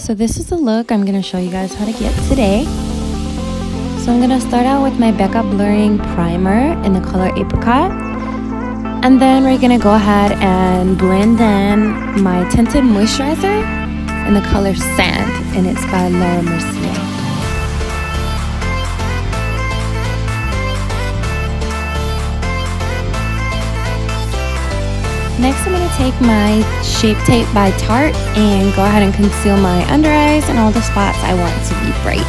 So this is the look I'm going to show you guys how to get today. So I'm going to start out with my Becca Blurring Primer in the color Apricot. And then we're going to go ahead and blend in my tinted moisturizer in the color Sand, and it's by Laura Mercier. Next, I'm going to take my Shape Tape by Tarte and go ahead and conceal my under eyes and all the spots I want to be bright.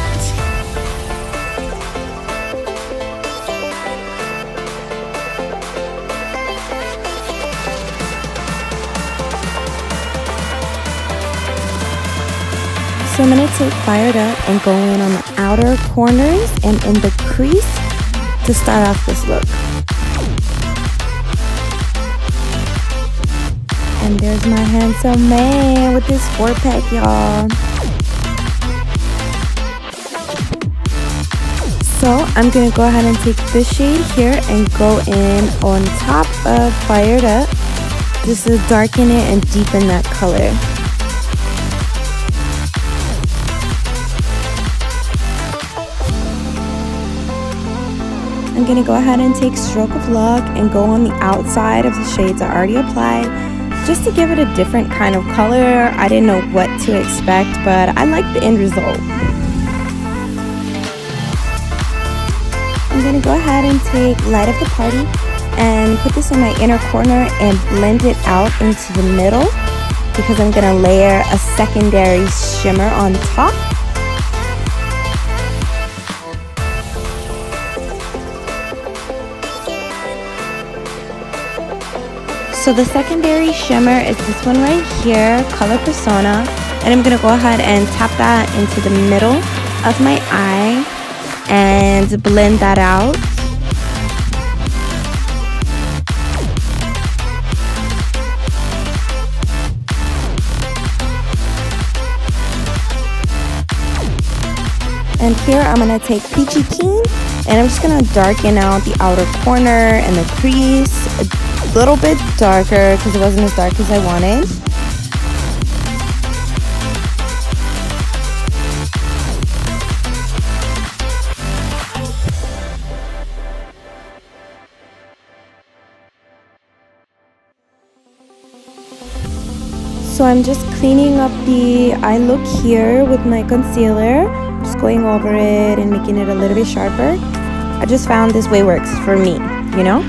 So I'm going to take Fired Up and go in on the outer corners and in the crease to start off this look. And there's my handsome man with his 4-pack, y'all. So I'm going to go ahead and take this shade here and go in on top of Fired Up just to darken it and deepen that color. I'm going to go ahead and take Stroke of Luck and go on the outside of the shades I already applied, just to give it a different kind of color. I didn't know what to expect, but I like the end result. I'm going to go ahead and take Light of the Party and put this in my inner corner and blend it out into the middle, because I'm going to layer a secondary shimmer on top. So the secondary shimmer is this one right here, Color Persona, and I'm going to go ahead and tap that into the middle of my eye and blend that out. And here I'm going to take Peachy Keen and I'm just going to darken out the outer corner and the crease a little bit darker because it wasn't as dark as I wanted. So I'm just cleaning up the eye look here with my concealer, just going over it and making it a little bit sharper. I just found this way works for me, you know?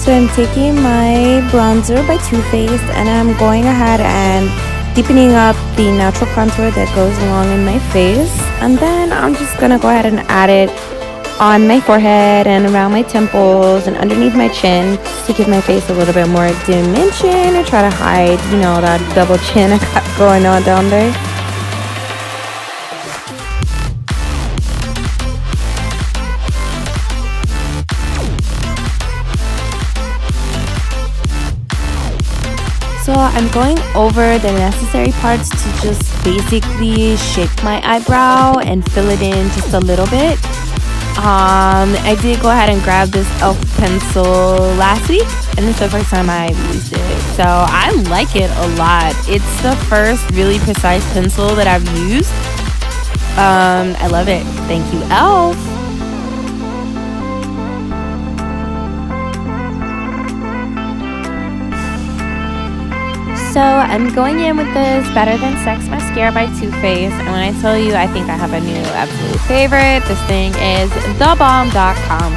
So I'm taking my bronzer by Too Faced and I'm going ahead and deepening up the natural contour that goes along in my face. And then I'm just going to go ahead and add it on my forehead and around my temples and underneath my chin, just to give my face a little bit more dimension and try to hide, you know, that double chin I got going on down there. So I'm going over the necessary parts to just basically shape my eyebrow and fill it in just a little bit. I did go ahead and grab this e.l.f. pencil last week, and this is the first time I used it. So I like it a lot. It's the first really precise pencil that I've used. I love it. Thank you, e.l.f. So I'm going in with this Better Than Sex mascara by Too Faced, and when I tell you I think I have a new absolute favorite, this thing is thebomb.com.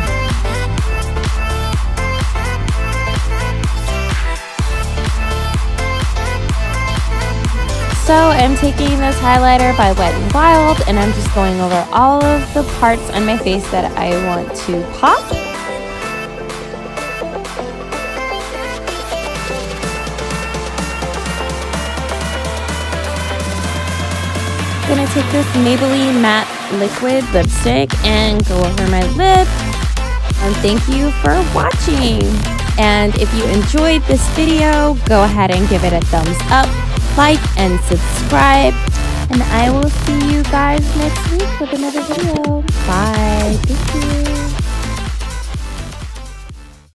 So I'm taking this highlighter by Wet n Wild, and I'm just going over all of the parts on my face that I want to pop. I'm going to take this Maybelline Matte Liquid Lipstick and go over my lip. And thank you for watching. And if you enjoyed this video, go ahead and give it a thumbs up, like, and subscribe. And I will see you guys next week with another video. Bye. Thank you.